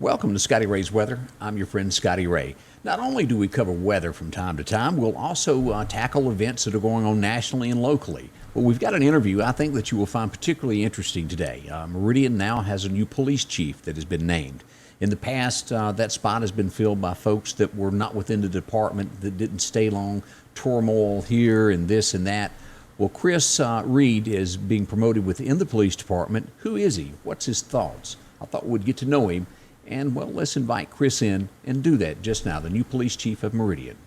Welcome to Scotty Ray's Weather. I'm your friend Scotty Ray. Not only do we cover weather from time to time, we'll also tackle events that are going on nationally and locally. But we've got an interview I think that you will find particularly interesting today. Meridian now has a new police chief that has been named. In the past, that spot has been filled by folks that were not within the department, that didn't stay long, turmoil here and this and that. Well, Chris Reed is being promoted within the police department. Who is he? What's his thoughts? I thought we'd get to know him. And, well, let's invite Chris in and do that just now, the new police chief of Meridian.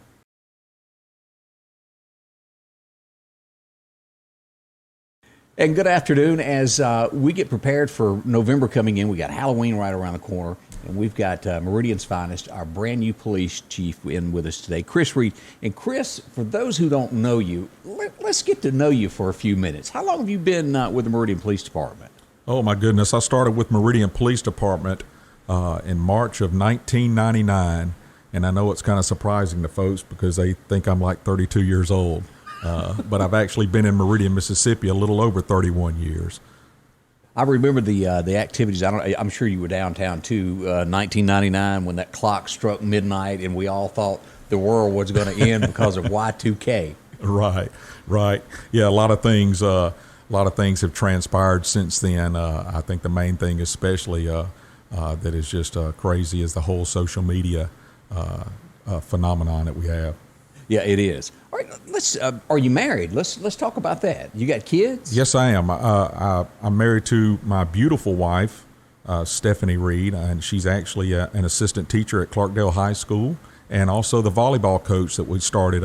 And good afternoon. As we get prepared for November coming in, we got Halloween right around the corner, and we've got Meridian's finest, our brand new police chief, in with us today, Chris Reed. And Chris, for those who don't know you, let's get to know you for a few minutes. How long have you been with the Meridian Police Department? Oh, my goodness. I started with Meridian Police Department in March of 1999, and I know it's kind of surprising to folks because they think I'm like 32 years old, but I've actually been in Meridian, Mississippi a little over 31 years. I remember the activities. I'm sure you were downtown too, 1999 when that clock struck midnight and we all thought the world was going to end because of Y2K. Right. Yeah, a lot of things have transpired since then. I think the main thing especially that is just crazy is the whole social media phenomenon that we have. Yeah, it is. All right, let's. Are you married? Let's talk about that. You got kids? Yes, I am. I'm married to my beautiful wife, Stephanie Reed, and she's actually an assistant teacher at Clarkdale High School, and also the volleyball coach that we started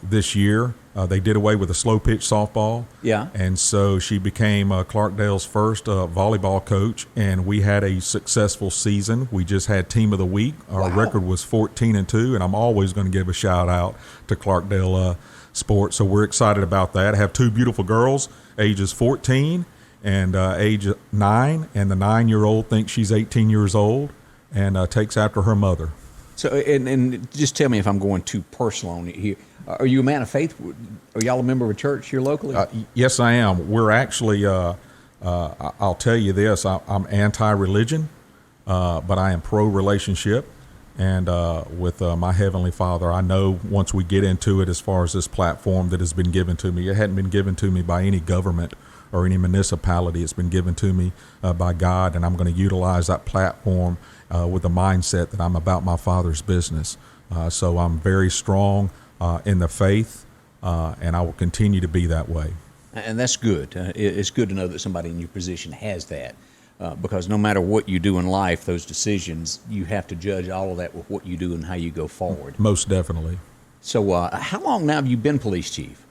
this year. They did away with the slow pitch softball. Yeah. And so she became Clarkdale's first volleyball coach, and we had a successful season. We just had team of the week. Our record was 14-2, and I'm always going to give a shout out to Clarkdale sports. So we're excited about that. I have two beautiful girls, ages 14 and age 9, and the 9-year-old thinks she's 18 years old and takes after her mother. So, and just tell me if I'm going too personal on it here. Are you a man of faith? Are y'all a member of a church here locally? Yes, I am. We're actually, I'll tell you this, I'm anti-religion, but I am pro-relationship. And with my Heavenly Father, I know once we get into it, as far as this platform that has been given to me, it hadn't been given to me by any government or any municipality. It's been given to me by God, and I'm going to utilize that platform with the mindset that I'm about my Father's business. So I'm very strong in the faith, and I will continue to be that way. And that's good. It's good to know that somebody in your position has that, because no matter what you do in life, those decisions, you have to judge all of that with what you do and how you go forward. Most definitely. So how long now have you been police chief?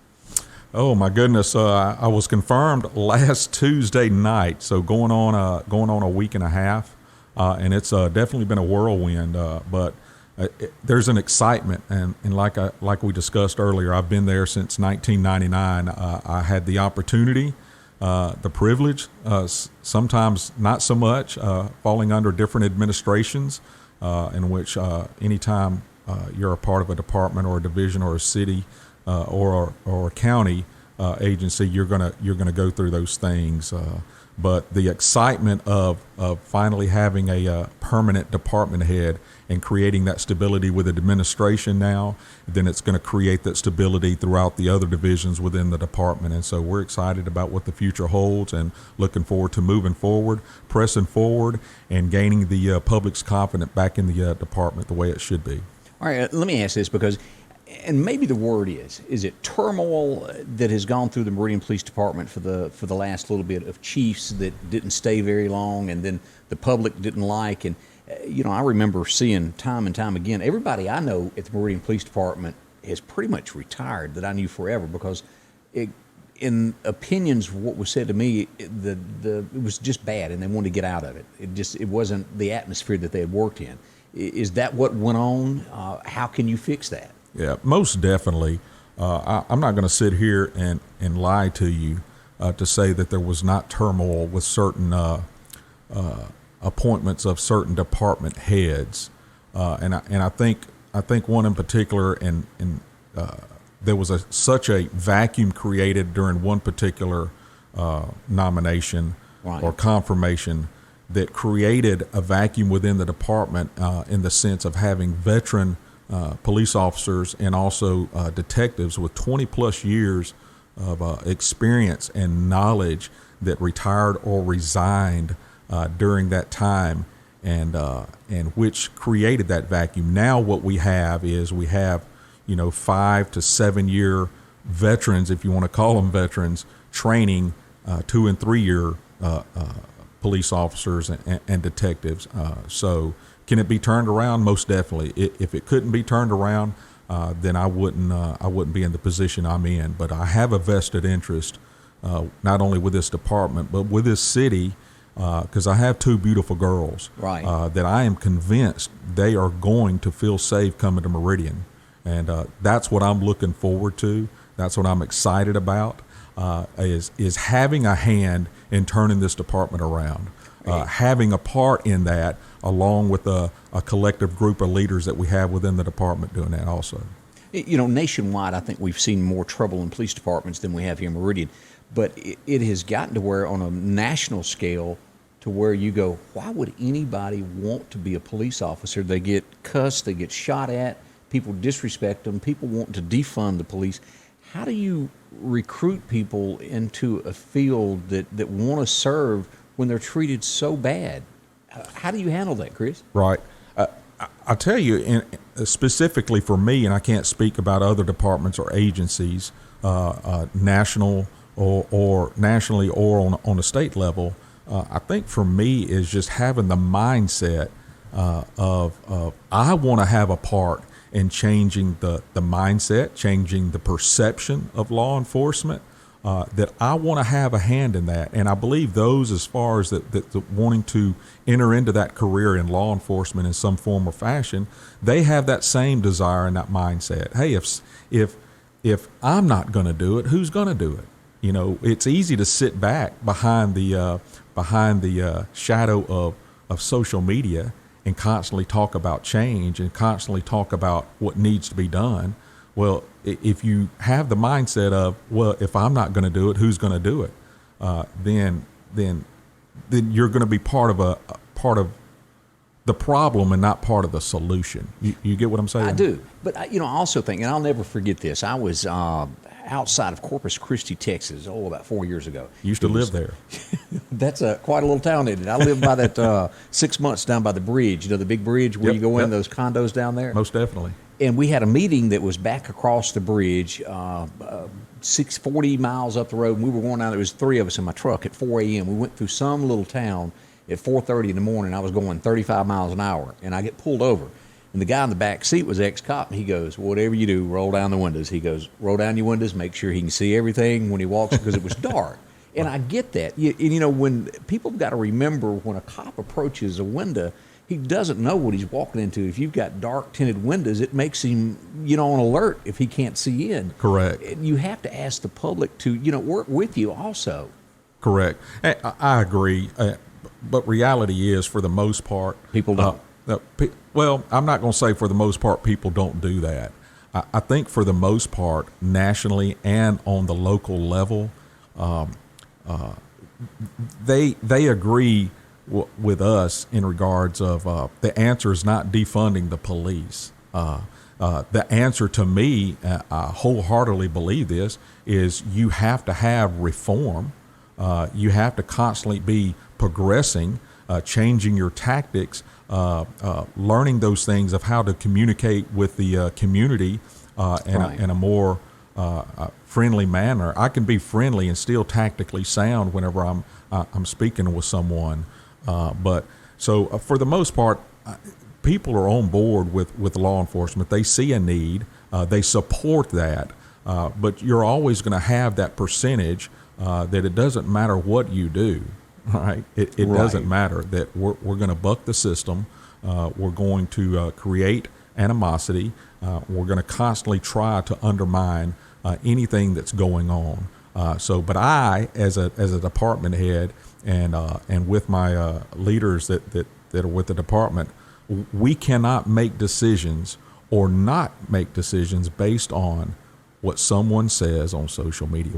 Oh my goodness! I was confirmed last Tuesday night, so going on a week and a half, and it's definitely been a whirlwind. But there's an excitement, and like we discussed earlier, I've been there since 1999. I had the opportunity, the privilege, sometimes not so much, falling under different administrations, in which anytime you're a part of a department or a division or a city or a county agency, you're gonna go through those things. But the excitement of finally having a permanent department head and creating that stability with the administration now, then it's going to create that stability throughout the other divisions within the department. And so we're excited about what the future holds and looking forward to moving forward, pressing forward, and gaining the public's confidence back in the department the way it should be. All right, let me ask this because, and maybe the word is it turmoil that has gone through the Meridian Police Department for the last little bit of chiefs that didn't stay very long and then the public didn't like, and I remember seeing time and time again, everybody I know at the Meridian Police Department has pretty much retired that I knew forever because in opinions, what was said to me, it was just bad and they wanted to get out of it. It wasn't the atmosphere that they had worked in. Is that what went on? How can you fix that? Yeah, most definitely. I'm not going to sit here and lie to you to say that there was not turmoil with certain appointments of certain department heads, and I think one in particular, and there was such a vacuum created during one particular nomination right. or confirmation that created a vacuum within the department in the sense of having veteran police officers and also detectives with 20 plus years of experience and knowledge that retired or resigned during that time, and which created that vacuum. Now what we have is 5 to 7 year veterans, if you want to call them veterans, training 2 and 3 year police officers and detectives. So can it be turned around? Most definitely. If it couldn't be turned around, then I wouldn't be in the position I'm in. But I have a vested interest, not only with this department, but with this city, because I have 2 beautiful girls, right, that I am convinced they are going to feel safe coming to Meridian. And that's what I'm looking forward to. That's what I'm excited about, is having a hand in turning this department around, having a part in that, along with a collective group of leaders that we have within the department doing that also. Nationwide, I think we've seen more trouble in police departments than we have here in Meridian. But it has gotten to where, on a national scale, to where you go, why would anybody want to be a police officer? They get cussed, they get shot at, people disrespect them, people want to defund the police. How do you recruit people into a field that want to serve when they're treated so bad? How do you handle that, Chris? Right. I tell you, specifically for me, and I can't speak about other departments or agencies, national or nationally or on a state level. I think for me is just having the mindset of I want to have a part in changing the mindset, changing the perception of law enforcement, that I want to have a hand in that. And I believe those, as far as that wanting to enter into that career in law enforcement in some form or fashion, they have that same desire and that mindset. Hey, if I'm not going to do it, who's going to do it? It's easy to sit back behind the shadow of social media and constantly talk about change and constantly talk about what needs to be done. Well, if you have the mindset of, well, if I'm not going to do it, who's going to do it? Then you're going to be part of the problem and not part of the solution. You get what I'm saying? I do, but I also think, and I'll never forget this. I was outside of Corpus Christi, Texas, about 4 years ago. You used to live there. That's quite a little town, isn't it? I lived by that 6 months down by the bridge, the big bridge where you go in, those condos down there. Most definitely. And we had a meeting that was back across the bridge, 40 miles up the road, and we were going down. There was 3 of us in my truck at 4 a.m. We went through some little town at 4:30 in the morning. I was going 35 miles an hour, and I get pulled over. And the guy in the back seat was ex-cop, and he goes, whatever you do, roll down the windows. He goes, roll down your windows, make sure he can see everything when he walks, because it was dark. And I get that. When people got to remember, when a cop approaches a window, he doesn't know what he's walking into. If you've got dark tinted windows, it makes him, on alert if he can't see in. Correct. You have to ask the public to, work with you also. Correct. I agree. But reality is, for the most part, people don't. Well, I'm not going to say for the most part people don't do that. I think for the most part, nationally and on the local level, they agree with us in regards of the answer is not defunding the police. The answer to me, I wholeheartedly believe this, is you have to have reform. You have to constantly be progressing, changing your tactics, learning those things of how to communicate with the community in a more friendly manner. I can be friendly and still tactically sound whenever I'm speaking with someone. But for the most part, people are on board with law enforcement. They see a need, they support that. But you're always going to have that percentage that it doesn't matter what you do. Right? It doesn't matter, that we're going to buck the system. We're going to create animosity. We're going to constantly try to undermine anything that's going on. But I, as a department head, and with my leaders that are with the department, we cannot make decisions or not make decisions based on what someone says on social media.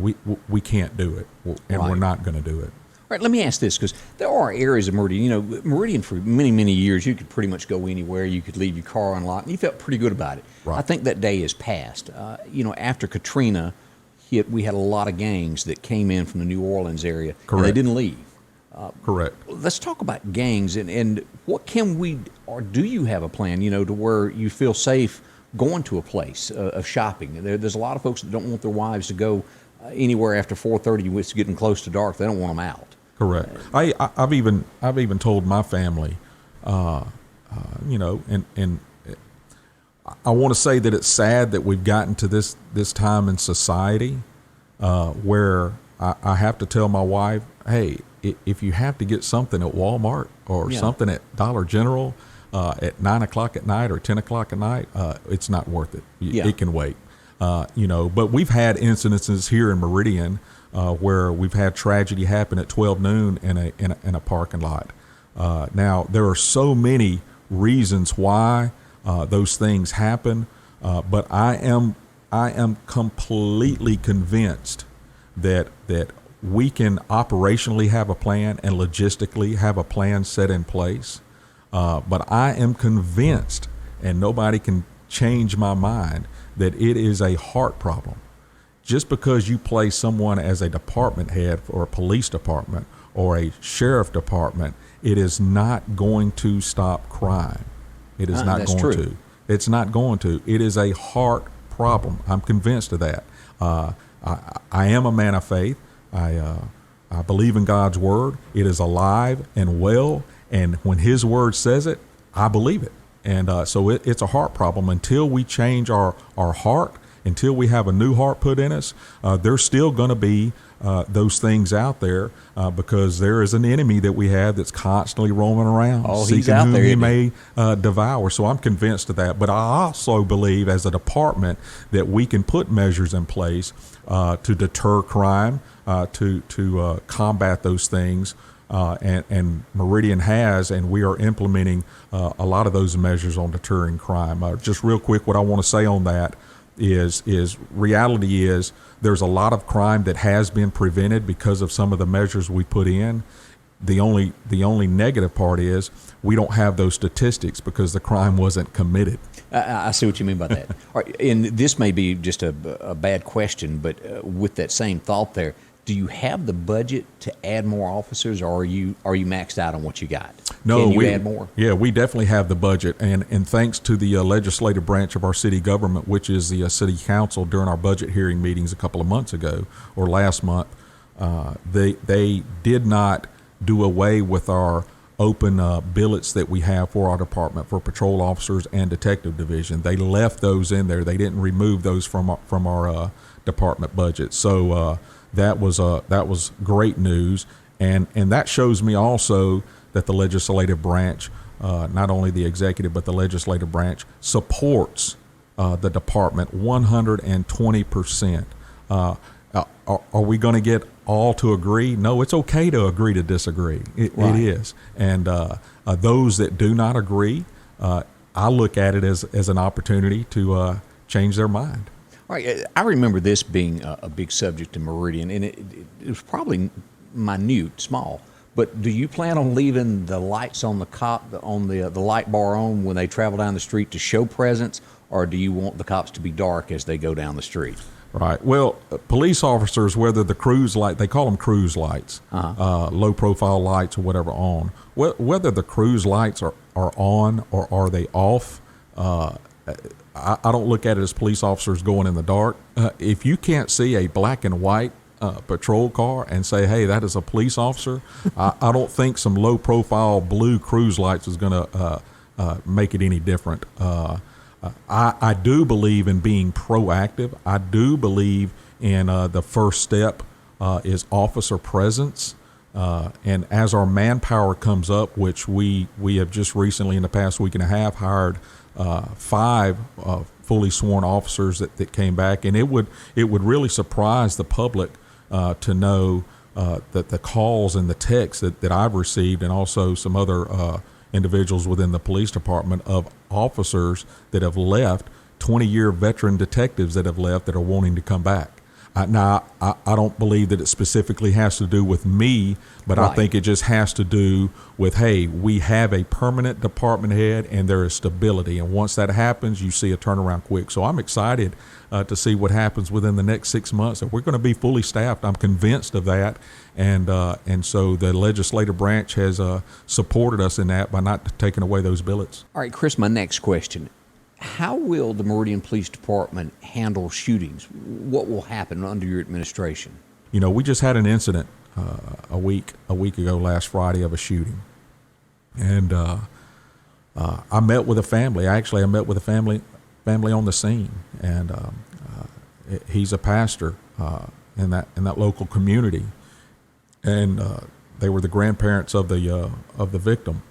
We can't do it, and we're not going to do it. right, let me ask this, because there are areas of Meridian. You know, Meridian for many, many years, you could pretty much go anywhere. You could leave your car unlocked, and you felt pretty good about it. Right. I think that day is past. You know, after Katrina hit, we had a lot of gangs that came in from the New Orleans area, and they didn't leave. Correct. Let's talk about gangs and what can we, or do you have a plan, you know, to where you feel safe going to a place of shopping? There's a lot of folks that don't want their wives to go anywhere after 4:30 when it's getting close to dark. They don't want them out. Correct. I've even told my family, you know, and I want to say that it's sad that we've gotten to this time in society where I have to tell my wife, hey, if you have to get something at Walmart or something at Dollar General at 9 o'clock at night or 10 o'clock at night, it's not worth it. It can wait. You know, but we've had incidences here in Meridian where we've had tragedy happen at 12 noon in a parking lot. Now, there are so many reasons why those things happen, but I am completely convinced that we can operationally have a plan and logistically have a plan set in place. But I am convinced, and nobody can change my mind, that it is a heart problem. Just because you place someone as a department head for a police department or a sheriff department, it is not going to stop crime. It is not going to. It's not going to. It is a heart problem. I'm convinced of that. I am a man of faith. I believe in God's word. It is alive and well, and when His word says it, I believe it. And so it's a heart problem. Until we change our heart, until we have a new heart put in us, there's still going to be those things out there because there is an enemy that we have that's constantly roaming around, seeking whom he may devour. So I'm convinced of that. But I also believe as a department that we can put measures in place to deter crime, to combat those things. And Meridian has, and we are implementing a lot of those measures on deterring crime. Just real quick, what I want to say on that is reality is there's a lot of crime that has been prevented because of some of the measures we put in. The only negative part is we don't have those statistics because the crime wasn't committed. I see what you mean by that. All right, and this may be just a bad question, but with that same thought there, do you have the budget to add more officers, or are you maxed out on what you got? No, Can you add more? Yeah, we definitely have the budget, and thanks to the legislative branch of our city government, which is the city council, during our budget hearing meetings a couple of months ago or last month, they did not do away with our open billets that we have for our department for patrol officers and detective division. They left those in there. They didn't remove those from our department budget. So that was great news, and that shows me also that the legislative branch, not only the executive but the legislative branch, supports the department 120%. Are we going to get all to agree? No, it's okay to agree to disagree. It is, and those that do not agree, I look at it as an opportunity to change their mind. All right, I remember this being a big subject in Meridian, and it was probably minute, small. But do you plan on leaving the lights on the the light bar on when they travel down the street to show presence, or do you want the cops to be dark as they go down the street? Right. Well, police officers, whether the cruise light, they call them cruise lights, low profile lights or whatever on, whether the cruise lights are on or are they off, I don't look at it as police officers going in the dark. If you can't see a black and white patrol car and say, hey, that is a police officer, I don't think some low-profile blue cruise lights is going to make it any different. I do believe in being proactive. I do believe in the first step is officer presence. And as our manpower comes up, which we have just recently in the past week and a half hired 5 fully sworn officers that came back, and it would really surprise the public to know that the calls and the texts that I've received, and also some other individuals within the police department, of officers that have left, 20-year veteran detectives that have left that are wanting to come back. I don't believe that it specifically has to do with me, but I Right. think it just has to do with, hey, we have a permanent department head and there is stability. And once that happens, you see a turnaround quick. So I'm excited to see what happens within the next 6 months. And we're going to be fully staffed. I'm convinced of that. And so the legislative branch has supported us in that by not taking away those billets. All right, Chris, my next question. How will the Meridian Police Department handle shootings? What will happen under your administration? You know, we just had an incident a week ago last Friday of a shooting. And I met with a family. I met with a family on the scene. And he's a pastor in that local community. And they were the grandparents of the victim.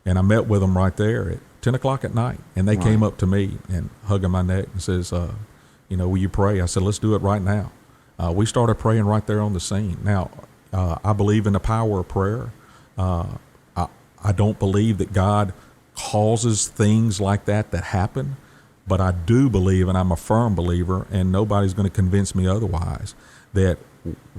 And I met with them right there at 10 o'clock at night. And they came up to me and hugging my neck and says, will you pray? I said, let's do it right now. We started praying right there on the scene. Now, I believe in the power of prayer. I don't believe that God causes things like that happen, but I do believe, and I'm a firm believer, and nobody's going to convince me otherwise, that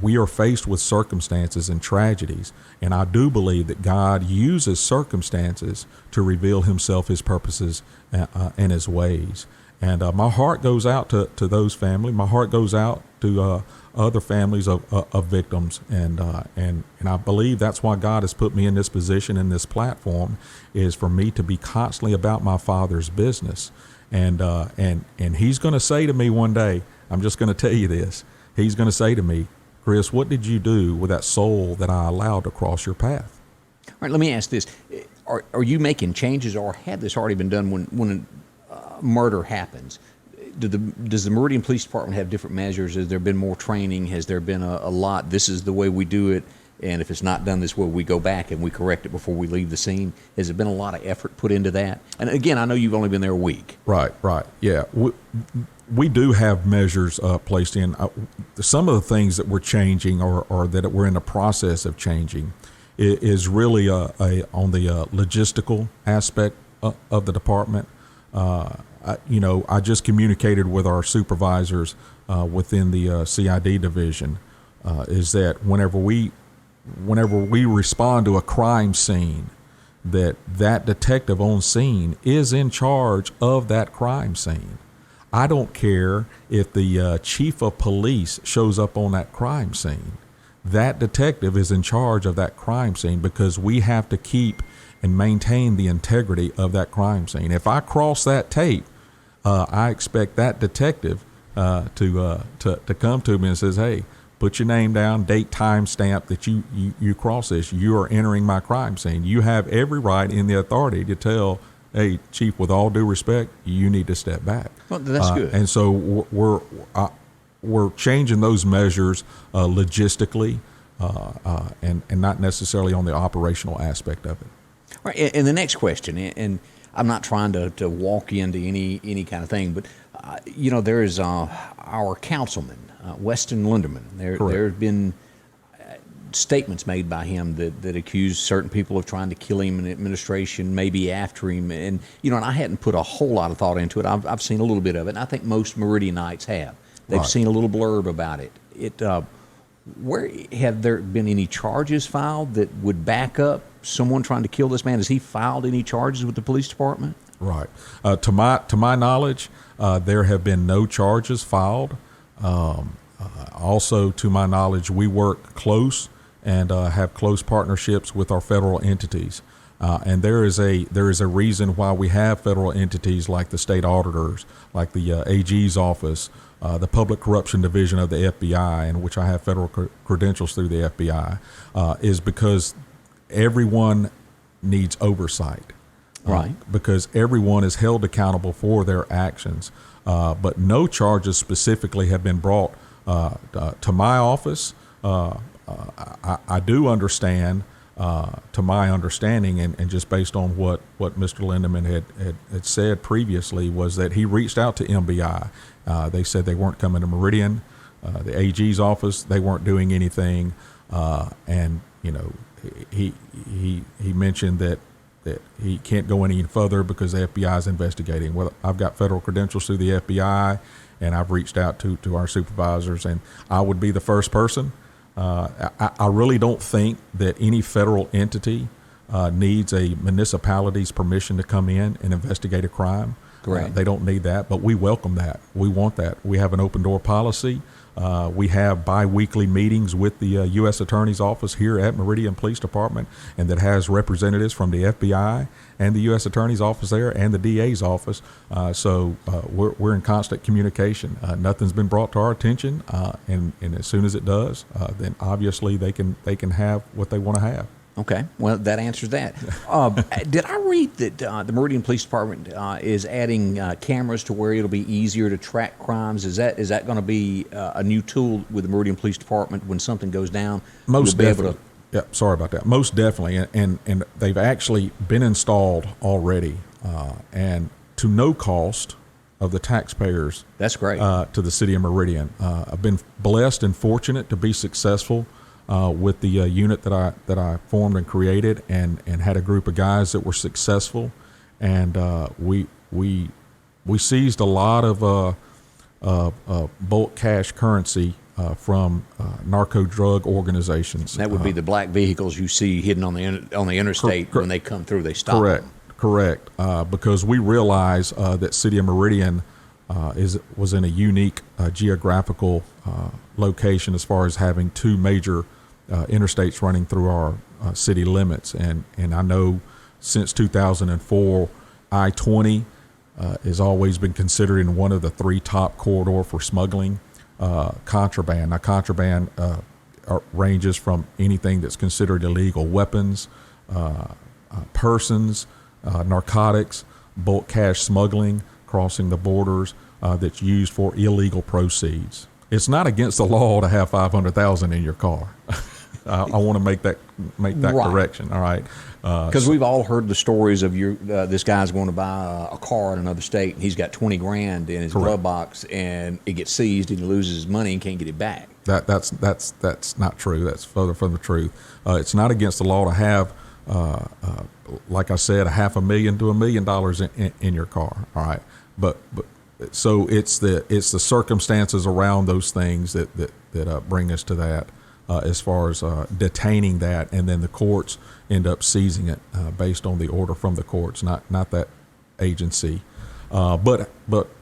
we are faced with circumstances and tragedies, and I do believe that God uses circumstances to reveal himself, his purposes, and his ways. And my heart goes out to those families. My heart goes out to other families of victims, and I believe that's why God has put me in this position, in this platform, is for me to be constantly about my Father's business. And he's going to say to me one day, I'm just going to tell you this, he's going to say to me, Chris, what did you do with that soul that I allowed to cross your path? All right, let me ask this. Are you making changes, or had this already been done when murder happens? Does the Meridian Police Department have different measures? Has there been more training? Has there been a lot, this is the way we do it, and if it's not done this way, we go back and we correct it before we leave the scene? Has there been a lot of effort put into that? And again, I know you've only been there a week. Right. Yeah. We do have measures placed in. Some of the things that we're changing or that we're in the process of changing is really on the logistical aspect of the department. I just communicated with our supervisors within the CID division, is that whenever we respond to a crime scene, that detective on scene is in charge of that crime scene. I don't care if the chief of police shows up on that crime scene. That detective is in charge of that crime scene, because we have to keep and maintain the integrity of that crime scene. If I cross that tape, I expect that detective to come to me and says, hey, put your name down, date, time stamp that you cross this. You are entering my crime scene. You have every right in the authority to tell, hey, Chief, with all due respect, you need to step back. Well, that's good. And so we're changing those measures logistically and not necessarily on the operational aspect of it. All right, and the next question, and I'm not trying to walk into any kind of thing, but there is our councilman, Weston Linderman. There have been statements made by him that accuse certain people of trying to kill him in administration, maybe after him, and I hadn't put a whole lot of thought into it. I've seen a little bit of it, and I think most Meridianites have. They've seen a little blurb about it. Where have there been any charges filed that would back up someone trying to kill this man? Has he filed any charges with the police department? Right. To my knowledge, there have been no charges filed. Also, to my knowledge, we work close and have close partnerships with our federal entities. And there is a reason why we have federal entities like the state auditors, like the AG's office, the Public Corruption Division of the FBI, in which I have federal credentials through the FBI, is because everyone needs oversight. Right. Because everyone is held accountable for their actions. But no charges specifically have been brought to my office. I do understand, to my understanding, and just based on what Mr. Lindeman had said previously, was that he reached out to MBI. They said they weren't coming to Meridian. The AG's office, they weren't doing anything. And he mentioned that that he can't go any further because the FBI is investigating. Well, I've got federal credentials through the FBI, and I've reached out to our supervisors, and I would be the first person. I really don't think that any federal entity needs a municipality's permission to come in and investigate a crime. Correct. They don't need that, but we welcome that. We want that. We have an open door policy. We have bi-weekly meetings with the U.S. Attorney's Office here at Meridian Police Department, and that has representatives from the FBI and the U.S. Attorney's Office there and the DA's office. So we're in constant communication. Nothing's been brought to our attention, and as soon as it does, then obviously they can have what they want to have. Okay, well, that answers that. Did I read that the Meridian Police Department is adding cameras to where it'll be easier to track crimes? Is that going to be a new tool with the Meridian Police Department when something goes down? Most definitely. Yeah, sorry about that. Most definitely, and they've actually been installed already, and to no cost of the taxpayers. That's great. To the city of Meridian. I've been blessed and fortunate to be successful with the unit that I formed and created, and had a group of guys that were successful, and we seized a lot of bulk cash currency from narco drug organizations. That would be the black vehicles you see hidden on the interstate. When they come through, they stop. Correct. Because we realize that city of Meridian was in a unique geographical location as far as having two major interstates running through our city limits, and I know since 2004, I-20 has always been considered in one of the three top corridor for smuggling contraband. Now, contraband ranges from anything that's considered illegal: weapons, persons, narcotics, bulk cash smuggling, crossing the borders, that's used for illegal proceeds. It's not against the law to have 500,000 in your car. I want to make that right. Correction. All right, because we've all heard the stories of this guy's going to buy a car in another state, and he's got 20 grand in his glove box, and it gets seized, and he loses his money and can't get it back. That's not true. That's further from the truth. It's not against the law to have, like I said, $500,000 to $1 million in your car. All right, but so it's the circumstances around those things that bring us to that. As far as detaining that, and then the courts end up seizing it based on the order from the courts, not that agency. But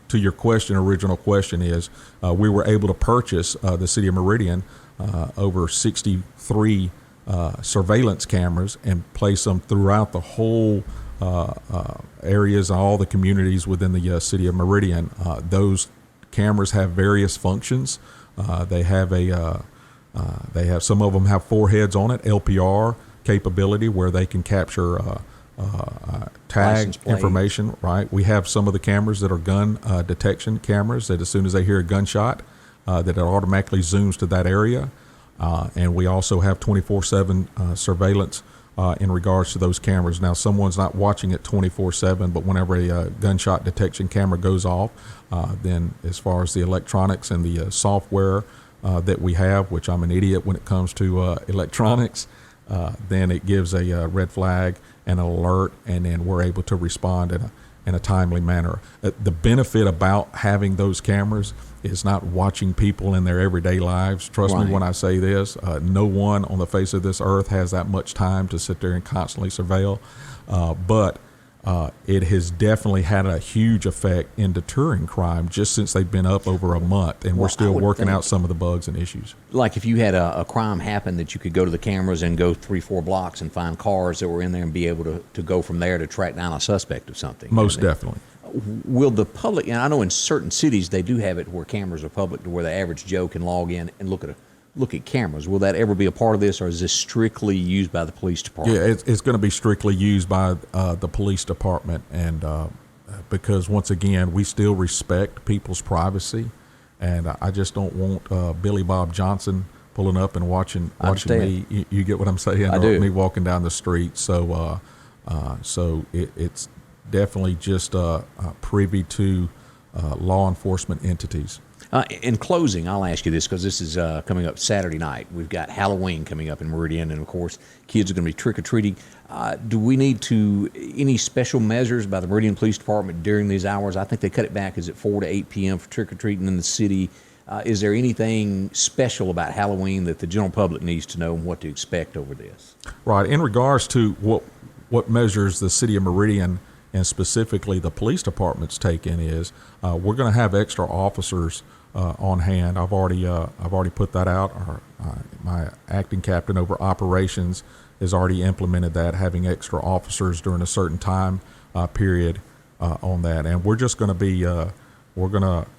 to your original question is, we were able to purchase the city of Meridian over 63 surveillance cameras and place them throughout the whole areas, all the communities within the city of Meridian. Those cameras have various functions. They have some of them have four heads on it, LPR capability, where they can capture tag information. Right. We have some of the cameras that are gun detection cameras that as soon as they hear a gunshot, that it automatically zooms to that area. And we also have 24/7 surveillance in regards to those cameras. Now, someone's not watching it 24/7, but whenever a gunshot detection camera goes off, then as far as the electronics and the software that we have, which I'm an idiot when it comes to electronics, then it gives a red flag and an alert, and then we're able to respond in a timely manner. The benefit about having those cameras is not watching people in their everyday lives. Trust me when I say this, no one on the face of this earth has that much time to sit there and constantly surveil, but it has definitely had a huge effect in deterring crime just since they've been up over a month, and we're still working out some of the bugs and issues. Like if you had a crime happen, that you could go to the cameras and go 3-4 blocks and find cars that were in there and be able to go from there to track down a suspect of something. Most definitely. Will the public, and I know in certain cities they do have it where cameras are public to where the average Joe can log in and look at cameras. Will that ever be a part of this, or is this strictly used by the police department? Yeah, it's going to be strictly used by the police department, and because once again, we still respect people's privacy, and I just don't want Billy Bob Johnson pulling up and watching me. You get what I'm saying? I do. Me walking down the street. So it's definitely just privy to law enforcement entities. In closing, I'll ask you this because this is coming up Saturday night. We've got Halloween coming up in Meridian, and of course, kids are going to be trick or treating. Do we need any special measures by the Meridian Police Department during these hours? I think they cut it back. Is it 4 to 8 p.m. for trick or treating in the city? Is there anything special about Halloween that the general public needs to know and what to expect over this? Right. In regards to what measures the city of Meridian and specifically the police department's taken is we're going to have extra officers on hand. I've already put that out. My acting captain over operations has already implemented that, having extra officers during a certain time period on that. And we're just going to be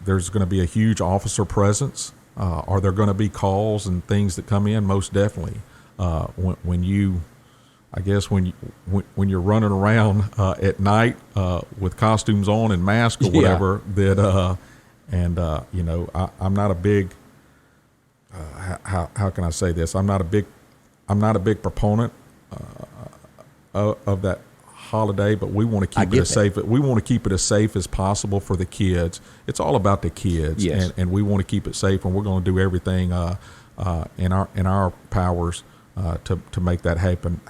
there's going to be a huge officer presence. Are there going to be calls and things that come in? Most definitely. When you're running around at night with costumes on and masks or whatever, I'm not a big how can I say this? I'm not a big proponent of that holiday, but we want to keep it as safe. We want to keep it as safe as possible for the kids. It's all about the kids, yes. and we want to keep it safe, and we're going to do everything in our powers to make that happen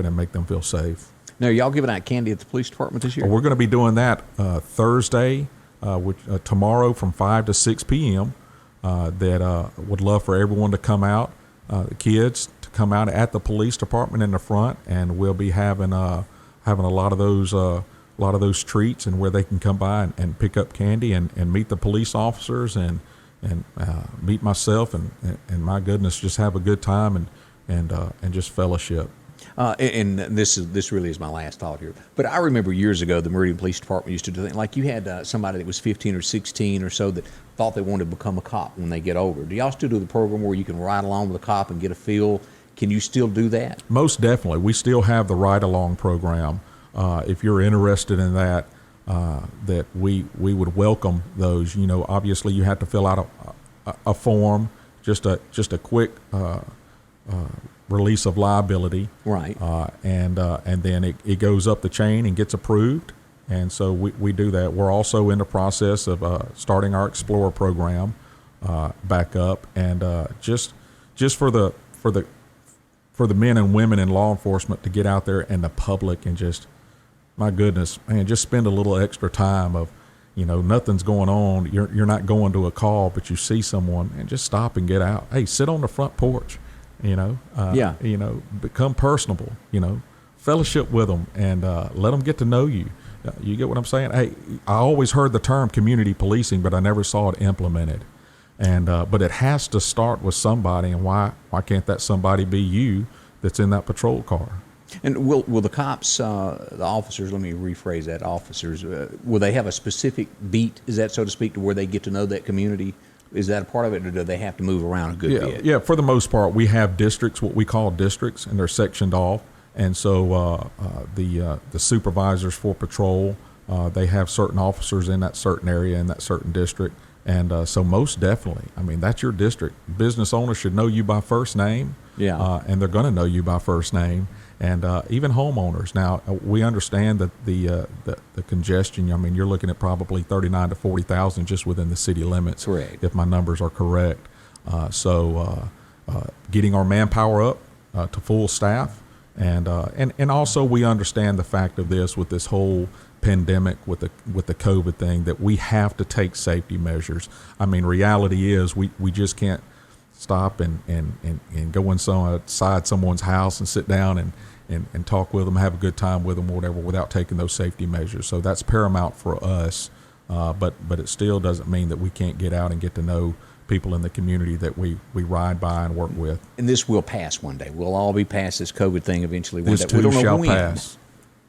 and make them feel safe. Now, are y'all giving out candy at the police department this year? We're going to be doing that Thursday, tomorrow from 5 to 6 p.m. Would love for everyone to come out, the kids to come out at the police department in the front, and we'll be having a lot of those treats, and where they can come by and pick up candy and meet the police officers and meet myself and my goodness, just have a good time and just fellowship. And this really is my last thought here. But I remember years ago, the Meridian Police Department used to do things like you had somebody that was 15 or 16 or so that thought they wanted to become a cop when they get older. Do y'all still do the program where you can ride along with a cop and get a feel? Can you still do that? Most definitely. We still have the ride-along program. If you're interested in that, that we would welcome those. You know, obviously you have to fill out a form, just a quick release of liability, right? And then it goes up the chain and gets approved, and so we do that. We're also in the process of starting our Explorer program back up, and just for the men and women in law enforcement to get out there and the public and just, my goodness, man, just spend a little extra time of, nothing's going on. You're not going to a call, but you see someone and just stop and get out. Hey, sit on the front porch. Become personable, fellowship with them and let them get to know you. You get what I'm saying? Hey, I always heard the term community policing, but I never saw it implemented. And but it has to start with somebody, and why can't that somebody be you that's in that patrol car? And will the cops, the officers, let me rephrase that, officers, will they have a specific beat, is that so to speak, to where they get to know that community? Is that a part of it, or do they have to move around a good bit? Yeah, for the most part, we have districts, what we call districts, and they're sectioned off. And so the supervisors for patrol, they have certain officers in that certain area, in that certain district. And so most definitely, I mean, that's your district. Business owners should know you by first name. Yeah. And they're going to know you by first name. And even homeowners. Now, we understand that the congestion, I mean, you're looking at probably 39 to 40,000 just within the city limits. Correct. If my numbers are correct. So getting our manpower up to full staff. And also we understand the fact of this with this whole pandemic, with the COVID thing, that we have to take safety measures. I mean, reality is we just can't stop and go inside someone's house and sit down and talk with them, have a good time with them, whatever, without taking those safety measures. So that's paramount for us. But it still doesn't mean that we can't get out and get to know people in the community that we ride by and work with. And this will pass one day. We'll all be past this COVID thing eventually one day. We don't know shall when. Pass.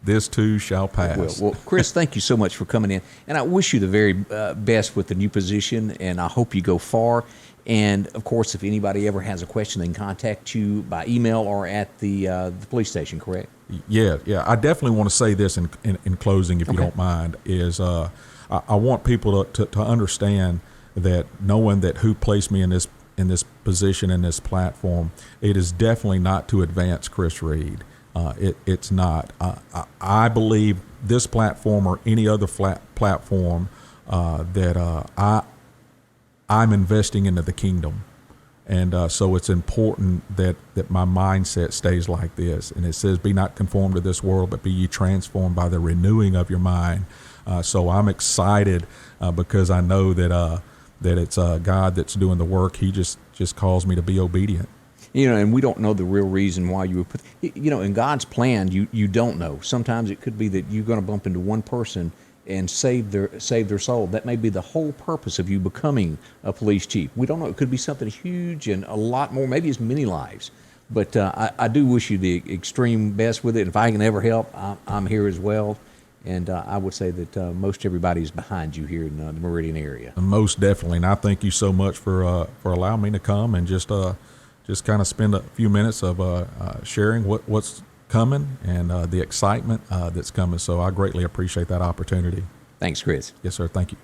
This too shall pass. Well, Chris, thank you so much for coming in. And I wish you the very best with the new position, and I hope you go far. And, of course, if anybody ever has a question, they can contact you by email or at the police station, correct? Yeah. I definitely want to say this in closing, if you don't mind, is I want people to understand that knowing that who placed me in this position, in this platform, it is definitely not to advance Chris Reed. It's not. I believe this platform or any other platform that I'm investing into the kingdom. And so it's important that my mindset stays like this. And it says, be not conformed to this world, but be ye transformed by the renewing of your mind. So I'm excited because I know that it's God that's doing the work. He just calls me to be obedient. And we don't know the real reason why you would put, in God's plan, you don't know. Sometimes it could be that you're going to bump into one person and save their soul. That may be the whole purpose of you becoming a police chief. We don't know. It could be something huge and a lot more, maybe it's many lives. But I do wish you the extreme best with it. If I can ever help, I'm here as well. And I would say that most everybody is behind you here in the Meridian area. Most definitely. And I thank you so much for allowing me to come and just kind of spend a few minutes of sharing what's coming and the excitement that's coming. So I greatly appreciate that opportunity. Thanks, Chris. Yes, sir. Thank you.